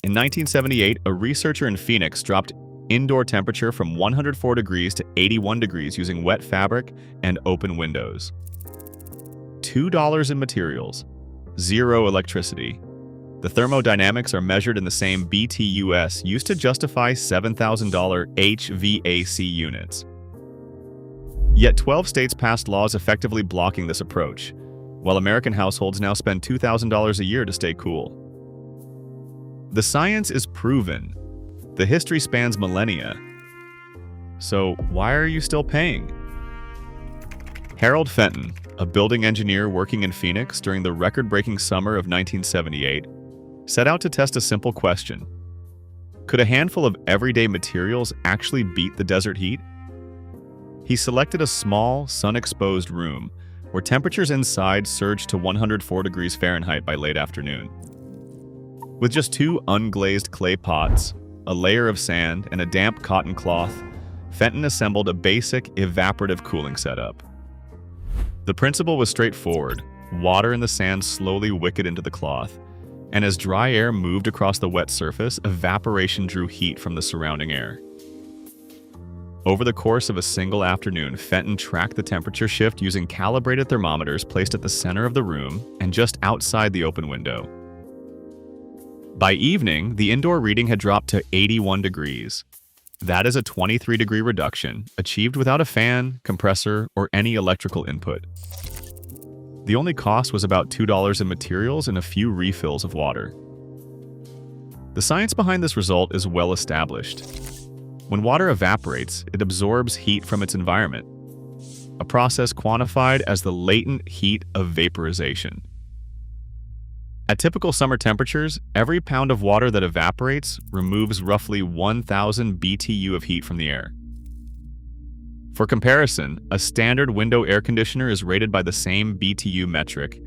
In 1978, a researcher in Phoenix dropped indoor temperature from 104 degrees to 81 degrees using wet fabric and open windows. $2 in materials, 0 electricity. The thermodynamics are measured in the same BTUs used to justify $7,000 HVAC units. Yet 12 states passed laws effectively blocking this approach, while American households now spend $2,000 a year to stay cool. The science is proven. The history spans millennia. So why are you still paying? Harold Fenton, a building engineer working in Phoenix during the record-breaking summer of 1978, set out to test a simple question. Could a handful of everyday materials actually beat the desert heat? He selected a small, sun-exposed room where temperatures inside surged to 104 degrees Fahrenheit by late afternoon. With just 2 unglazed clay pots, a layer of sand, and a damp cotton cloth, Fenton assembled a basic evaporative cooling setup. The principle was straightforward. Water in the sand slowly wicketed into the cloth, and as dry air moved across the wet surface, evaporation drew heat from the surrounding air. Over the course of a single afternoon, Fenton tracked the temperature shift using calibrated thermometers placed at the center of the room and just outside the open window. By evening, the indoor reading had dropped to 81 degrees. That is a 23-degree reduction, achieved without a fan, compressor, or any electrical input. The only cost was about $2 in materials and a few refills of water. The science behind this result is well established. When water evaporates, it absorbs heat from its environment, a process quantified as the latent heat of vaporization. At typical summer temperatures, every pound of water that evaporates removes roughly 1,000 BTU of heat from the air. For comparison, a standard window air conditioner is rated by the same BTU metric,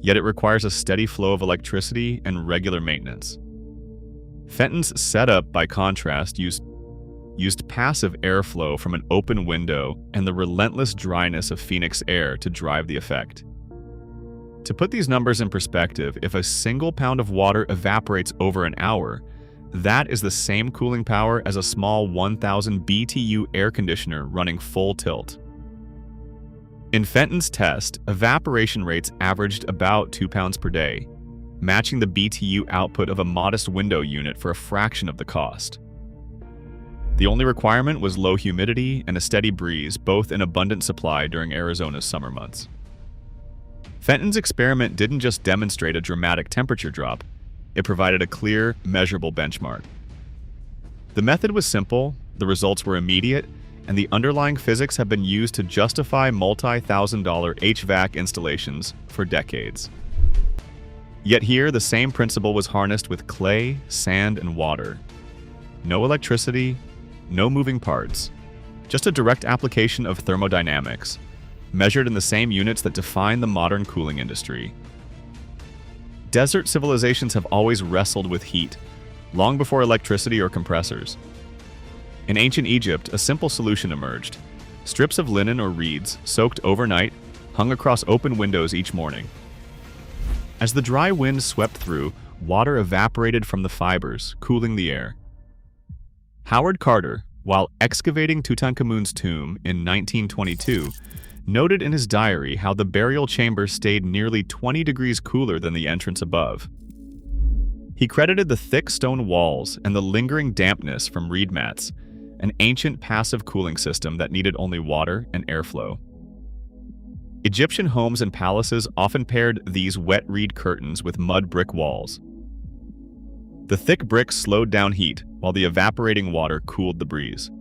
yet it requires a steady flow of electricity and regular maintenance. Fenton's setup, by contrast, used passive airflow from an open window and the relentless dryness of Phoenix air to drive the effect. To put these numbers in perspective, if a single pound of water evaporates over an hour, that is the same cooling power as a small 1,000 BTU air conditioner running full tilt. In Fenton's test, evaporation rates averaged about 2 pounds per day, matching the BTU output of a modest window unit for a fraction of the cost. The only requirement was low humidity and a steady breeze, both in abundant supply during Arizona's summer months. Fenton's experiment didn't just demonstrate a dramatic temperature drop, it provided a clear, measurable benchmark. The method was simple, the results were immediate, and the underlying physics have been used to justify multi-thousand-dollar HVAC installations for decades. Yet here, the same principle was harnessed with clay, sand, and water. No electricity, no moving parts, just a direct application of thermodynamics, measured in the same units that define the modern cooling industry. Desert civilizations have always wrestled with heat, long before electricity or compressors. In ancient Egypt, a simple solution emerged. Strips of linen or reeds, soaked overnight, hung across open windows each morning. As the dry wind swept through, water evaporated from the fibers, cooling the air. Howard Carter, while excavating Tutankhamun's tomb in 1922, noted in his diary how the burial chamber stayed nearly 20 degrees cooler than the entrance above. He credited the thick stone walls and the lingering dampness from reed mats, an ancient passive cooling system that needed only water and airflow. Egyptian homes and palaces often paired these wet reed curtains with mud brick walls. The thick bricks slowed down heat, while the evaporating water cooled the breeze.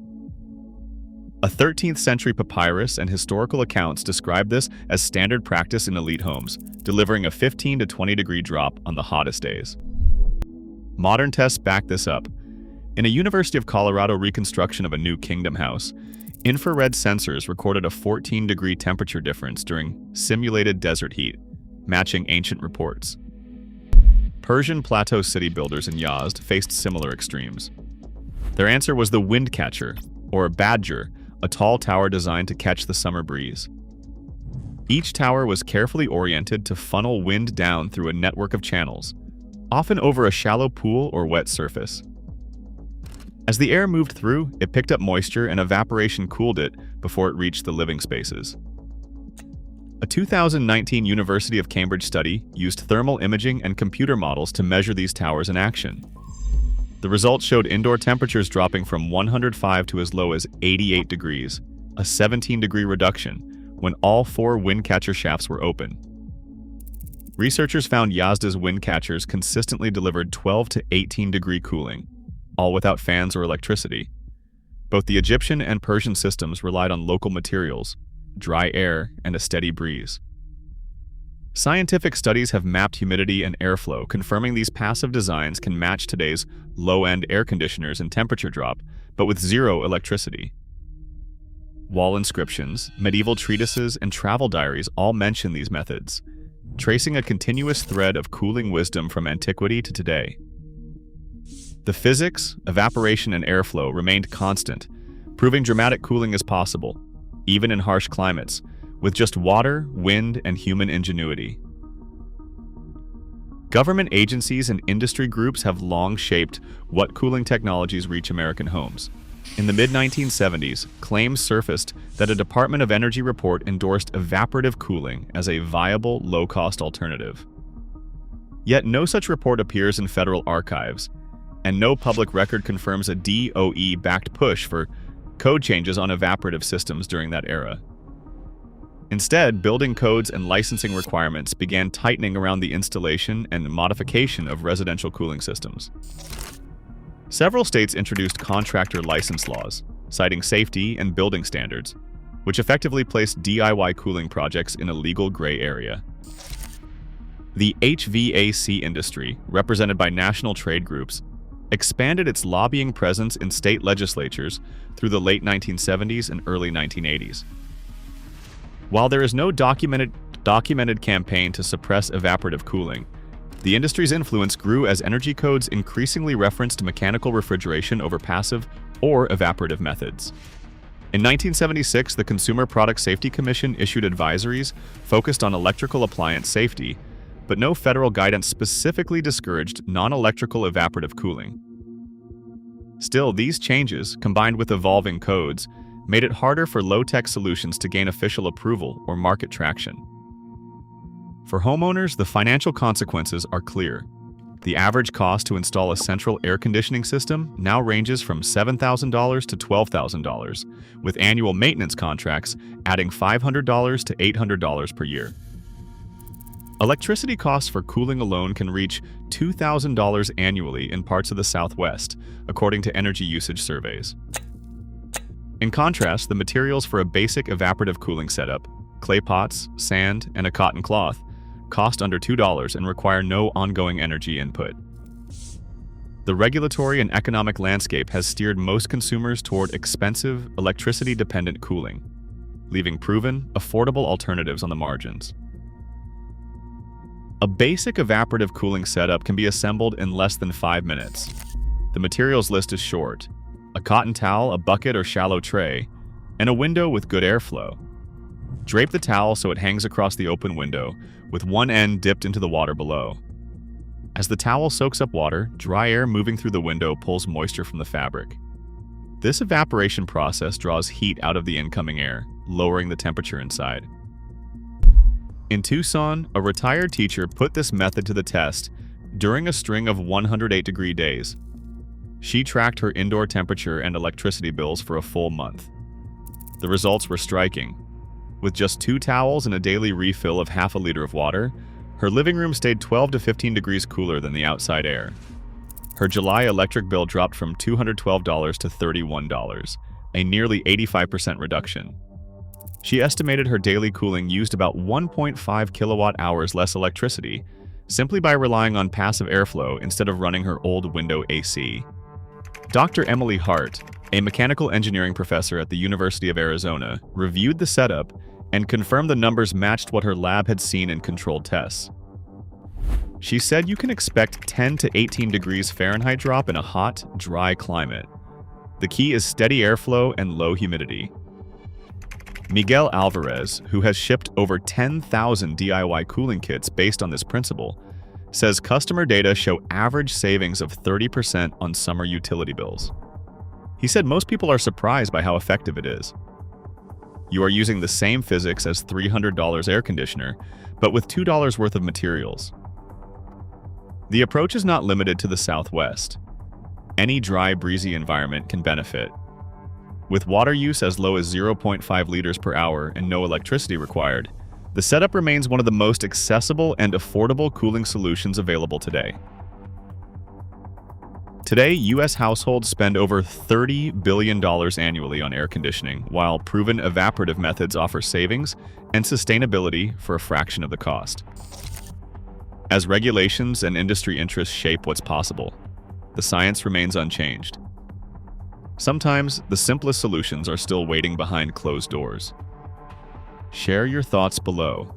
A 13th century papyrus and historical accounts describe this as standard practice in elite homes, delivering a 15 to 20 degree drop on the hottest days. Modern tests back this up. In a University of Colorado reconstruction of a new kingdom house, infrared sensors recorded a 14-degree temperature difference during simulated desert heat, matching ancient reports. Persian plateau city builders in Yazd faced similar extremes. Their answer was the windcatcher, or badger, a tall tower designed to catch the summer breeze. Each tower was carefully oriented to funnel wind down through a network of channels, often over a shallow pool or wet surface. As the air moved through, it picked up moisture and evaporation cooled it before it reached the living spaces. A 2019 University of Cambridge study used thermal imaging and computer models to measure these towers in action. The results showed indoor temperatures dropping from 105 to as low as 88 degrees, a 17-degree reduction, when all 4 windcatcher shafts were open. Researchers found Yazd's windcatchers consistently delivered 12 to 18-degree cooling, all without fans or electricity. Both the Egyptian and Persian systems relied on local materials, dry air, and a steady breeze. Scientific studies have mapped humidity and airflow, confirming these passive designs can match today's low-end air conditioners in temperature drop, but with zero electricity. Wall inscriptions, medieval treatises, and travel diaries all mention these methods, tracing a continuous thread of cooling wisdom from antiquity to today. The physics, evaporation, and airflow remained constant, proving dramatic cooling is possible, even in harsh climates, with just water, wind, and human ingenuity. Government agencies and industry groups have long shaped what cooling technologies reach American homes. In the mid-1970s, claims surfaced that a Department of Energy report endorsed evaporative cooling as a viable, low-cost alternative. Yet no such report appears in federal archives, and no public record confirms a DOE-backed push for code changes on evaporative systems during that era. Instead, building codes and licensing requirements began tightening around the installation and modification of residential cooling systems. Several states introduced contractor license laws, citing safety and building standards, which effectively placed DIY cooling projects in a legal gray area. The HVAC industry, represented by national trade groups, expanded its lobbying presence in state legislatures through the late 1970s and early 1980s. While there is no documented campaign to suppress evaporative cooling, the industry's influence grew as energy codes increasingly referenced mechanical refrigeration over passive or evaporative methods. In 1976, the Consumer Product Safety Commission issued advisories focused on electrical appliance safety, but no federal guidance specifically discouraged non-electrical evaporative cooling. Still, these changes, combined with evolving codes, made it harder for low-tech solutions to gain official approval or market traction. For homeowners, the financial consequences are clear. The average cost to install a central air conditioning system now ranges from $7,000 to $12,000, with annual maintenance contracts adding $500 to $800 per year. Electricity costs for cooling alone can reach $2,000 annually in parts of the Southwest, according to energy usage surveys. In contrast, the materials for a basic evaporative cooling setup, clay pots, sand, and a cotton cloth, cost under $2 and require no ongoing energy input. The regulatory and economic landscape has steered most consumers toward expensive, electricity-dependent cooling, leaving proven, affordable alternatives on the margins. A basic evaporative cooling setup can be assembled in less than 5 minutes. The materials list is short: a cotton towel, a bucket or shallow tray, and a window with good airflow. Drape the towel so it hangs across the open window, with one end dipped into the water below. As the towel soaks up water, dry air moving through the window pulls moisture from the fabric. This evaporation process draws heat out of the incoming air, lowering the temperature inside. In Tucson, a retired teacher put this method to the test during a string of 108-degree days. She tracked her indoor temperature and electricity bills for a full month. The results were striking. With just 2 towels and a daily refill of half a liter of water, her living room stayed 12 to 15 degrees cooler than the outside air. Her July electric bill dropped from $212 to $31, a nearly 85% reduction. She estimated her daily cooling used about 1.5 kilowatt hours less electricity, simply by relying on passive airflow instead of running her old window AC. Dr. Emily Hart, a mechanical engineering professor at the University of Arizona, reviewed the setup and confirmed the numbers matched what her lab had seen in controlled tests. She said you can expect 10 to 18 degrees Fahrenheit drop in a hot, dry climate. The key is steady airflow and low humidity. Miguel Alvarez, who has shipped over 10,000 DIY cooling kits based on this principle, says customer data show average savings of 30% on summer utility bills. He said most people are surprised by how effective it is. You are using the same physics as $300 air conditioner, but with $2 worth of materials. The approach is not limited to the Southwest. Any dry, breezy environment can benefit. With water use as low as 0.5 liters per hour and no electricity required, the setup remains one of the most accessible and affordable cooling solutions available today. Today, U.S. households spend over $30 billion annually on air conditioning, while proven evaporative methods offer savings and sustainability for a fraction of the cost. As regulations and industry interests shape what's possible, the science remains unchanged. Sometimes, the simplest solutions are still waiting behind closed doors. Share your thoughts below.